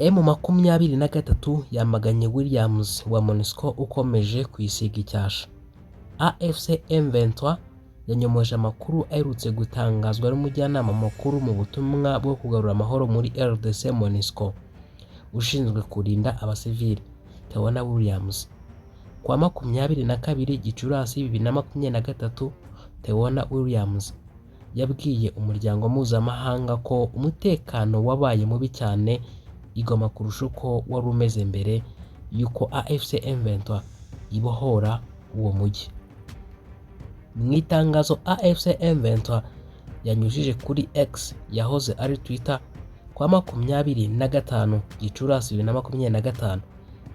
M23 yamaganye Williams wa MONUSCO ukomeje kwisiga icyasha. AFC M23 yanyomoje amakuru aherutse gutangazwa n'umujyanama mukuru mu butumwa bwo kugarura amahoro muri RDC MONUSCO ushinzwe kurinda abasivili Theona Williams. Kwa 22 Gicurasi 2023 Theona Williams yabwiye umuryango mpuzamahanga ko umutekano wabaye mubi cyane i Goma kurusha uko wari umeze mbere yuko AFC M23 ibohora uwo mujyi. Mu itangazo AFC M23 yanyujije kuri X yahoze ari Twitter kwa 25 Gicurasi 2025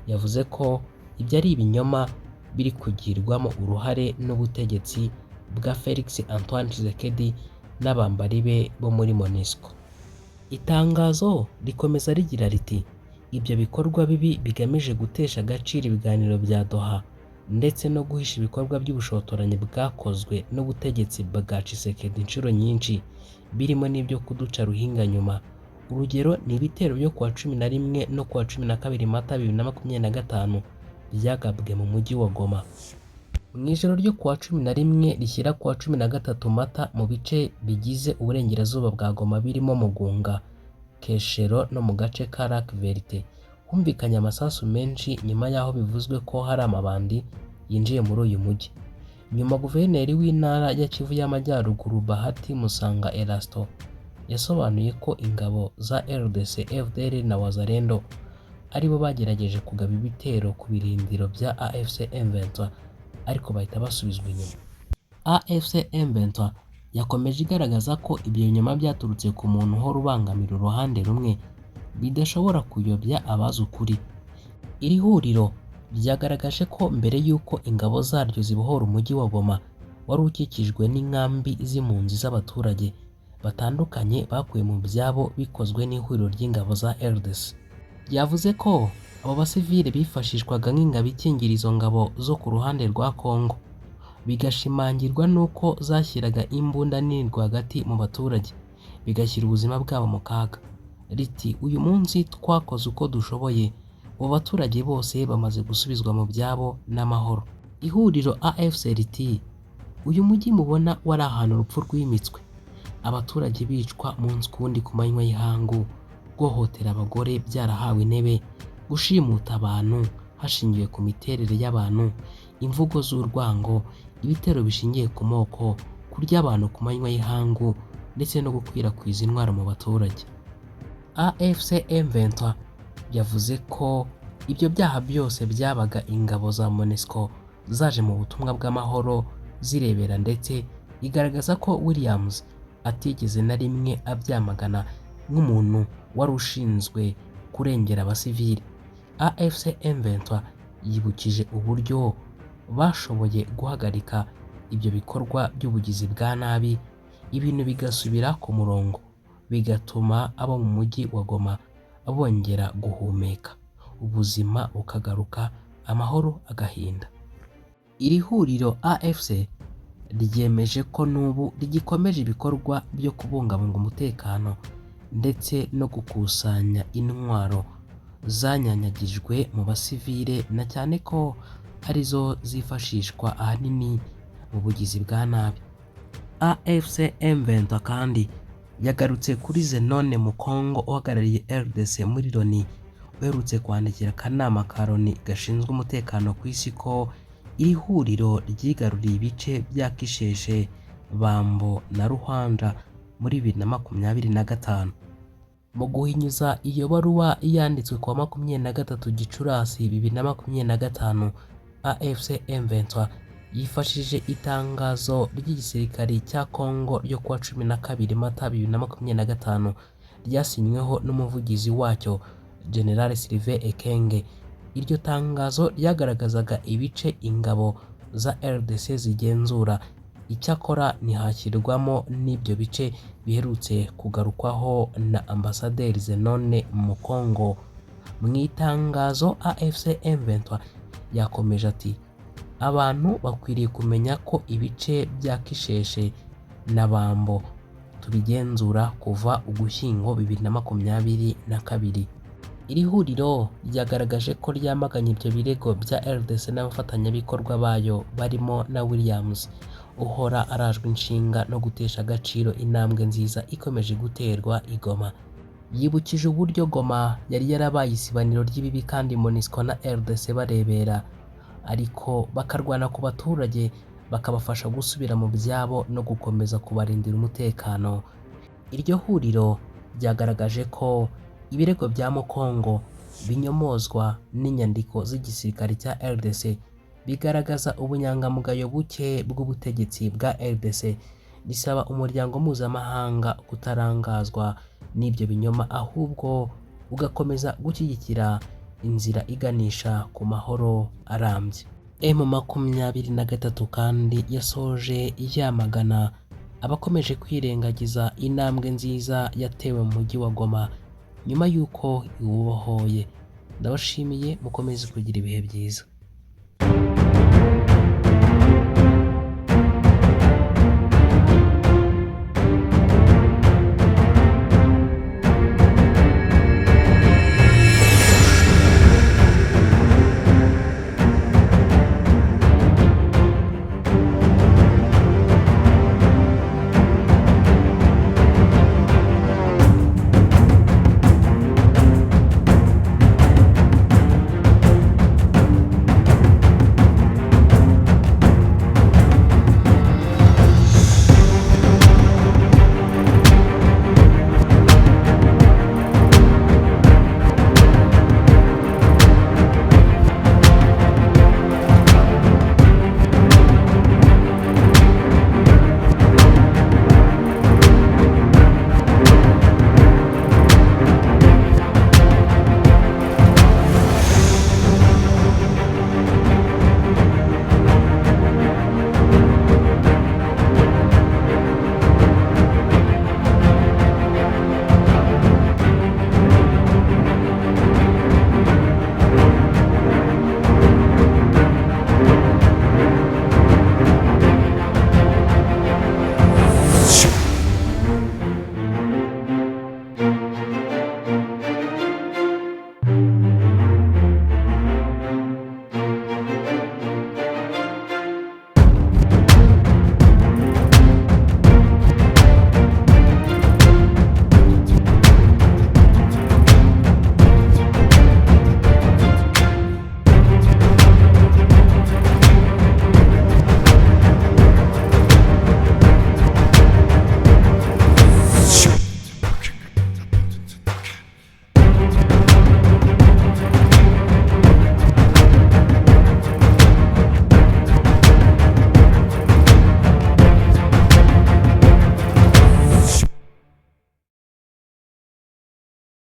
yavuze ko ibyo ari ibinyoma biri kugirwamo uruhare n'ubutegetsi bwa Felix Antoine Tshisekedi n'abambari be bo muri MONUSCO. Itangazo rikomeza rigira riti ibyo bikorwa bibi bigamije gutesha agaciro ibiganiro bya Doha ndetse no guhisha ibikorwa by'ubushotoranyi bwakozwe n'ubutegetsi bwa Tshisekedi inshuro nyinshi birimo n'ibyo kuduca ruhinga nyuma. Urugero ni ibitero byo kuwa 11 no kuwa 12 Mata 2025 byagabwe mu mujyi wa Goma. Mu ijoro ryo kuwa 11 rishyira kuwa 13 Mata mu bice bigize uburengerazuba bwa Goma birimo Mugunga, Keshero no mu gace ka Lac Verte humvikanye amasasu menshi nyuma y'aho bivuzwe ko hari amabandi yinjiye muri uyu mujyi. Nyuma guverineri w'intara ya Kivu y'Amajyaruguru Bahati Musanga Erasto yasobanuye ko ingabo za RDC, FDL na Wazalendo aribo bagerageje kugaba ibitero ku birindiro bya AFC M23 ariko bahita basubizwa inyuma. AFC M23 yakomeje igaragaza ko ibyo binyoma byaturutse ku muntu uhora ubangamira uruhande rumwe bidashobora kuyobya abazi ukuri. Iri huriro ryagaragaje ko mbere y'uko ingabo zaryo zibohora umujyi wa Goma wari ukikijwe n'inkambi z'impunzi z'abaturage batandukanye bakuye mu byabo bikozwe n'ihuriro ry'ingabo za RDC. Yavuze ko abo basivile bifashishwaga nk'ingabo ikingira izo ngabo zo ku ruhande rwa Kongo, bigashimangirwa n'uko zashyiraga imbunda nini rwagati mu baturage bigashyira ubuzima bwabo mu kaga. Riti uyu munsi twakoze uko dushoboye, abo baturage bose bamaze gusubizwa mu byabo n'amahoro. Ihuriro AFC riti uyu mujyi mubona wari ahantu urupfu rwimitswe, abaturage bicwa munsi kundi ku manywa y'ihangu, guhohotera abagore byarahawe intebe, gushimuta abantu hashingiwe ku miterere y'abantu, imvugo z'urwango, ibitero bishingiye ku moko, kurya abantu ku manywa y'ihangu ndetse no gukwirakwiza intwaro mu baturage. AFC M23 yavuze ko ibyo byaha byose byabaga ingabo za MONUSCO zaje mu butumwa bw'amahoro zirebera, ndetse igaragaza ko Williams atigeze na rimwe abyamagana nk'umuntu wari ushinzwe kurengera abasivili. AFC M23 yibukije uburyo bashoboye guhagarika ibyo bikorwa by'ubugizi bwa nabi, ibintu bigasubira ku murongo, bigatuma abo mu mujyi wa Goma bongera guhumeka, ubuzima bukagaruka, amahoro agahinda. Iri huriro AFC ryemeje ko n'ubu rigikomeje ibikorwa byo kubungabunga umutekano ndetse no gukusanya intwaro zanyanyagijwe mu basivile, na cyane ko arizo zifashishwa ahanini mu bugizi bwa nabi. AFC M23 kandi yagarutse kuri Zenone Mukongo uhagarariye RDC muri Loni uherutse kwandikira akanama ka Loni gashinzwe umutekano ku isi ko iri huriro ryigaruriye ibice bya Kisheshe, Bambo na Ruhanda muri 2025. Mu guhinyuza iyo baruwa yanditswe kwa 23 Gicurasi 2025, AFC M23 yifashije itangazo ry'igisirikari cya Kongo ryo kuwa 12 Mata 2025 ryasinyweho n'umuvugizi wacyo General Sylvain Ekenge. Iryo tangazo ryagaragazaga ibice ingabo za RDC zigenzura, icyakora ntihashyirwamo n'ibyo bice biherutse kugarukwaho na Ambasaderi Zenone Mukongo. Mu itangazo AFC M23 yakomeje ati abantu bakwiriye kumenya ko ibice bya Kisheshe na Bambo tubigenzura kuva Ugushyingo 2022. Iri huriro ryagaragaje ko ryamaganye ibyo birego bya RDC n'abafatanyabikorwa bayo barimo na Williams uhora arajwe inshinga no gutesha agaciro intambwe nziza ikomeje guterwa i Goma. Yibukije uburyo Goma yari yarabaye isibaniro ry'ibibi kandi MONUSCO na RDC barebera, ariko bakarwana ku baturage bakabafasha gusubira mu byabo no gukomeza kubarindira umutekano. Iryo huriro ryagaragaje ko ibirego bya Mukongo binyomozwa n'inyandiko z'igisirikare cya RDC bigaragaza ubunyangamugayo buke bw'ubutegetsi bwa RDC, risaba umuryango mpuzamahanga kutarangazwa n'ibyo binyoma ahubwo ugakomeza gushyigikira inzira iganisha ku mahoro arambye. M23 kandi yasoje yamagana abakomeje kwirengagiza intambwe nziza yatewe mu mujyi wa Goma nyuma y'uko iwubohoye. Ndabashimiye, mukomeze kugira ibihe byiza.